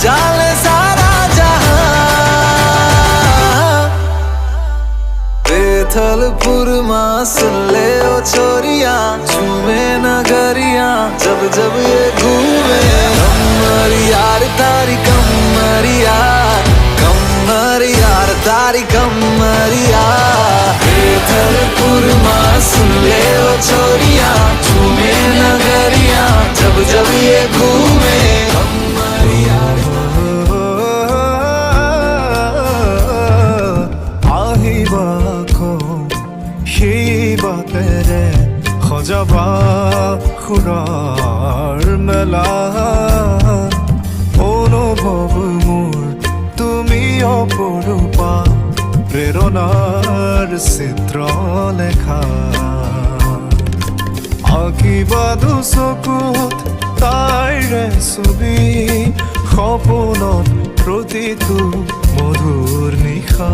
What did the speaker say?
जाने सारा जहां। बेथलपुर माँ सुन ले ओ छोरिया, झूमे नगरिया जब जब ये घूमे। कमर यार तारी कमर यार, कमर यार तारी कमर यार। बेथलपुर माँ सुन ले ओ छोरिया, झूमे नगरिया जब जब ये घूमे। कमर यार আহিবাখো সেই বাতেৰে সজাবা খুৰাৰ মেলা। অনুভৱ মোৰ তুমি অপৰূপা, প্ৰেৰণাৰ চিত্ৰলেখা। আঁকিবা দুচকুত তাইৰে ছবি, সপোনত প্ৰতিটো মধুৰ নিশা।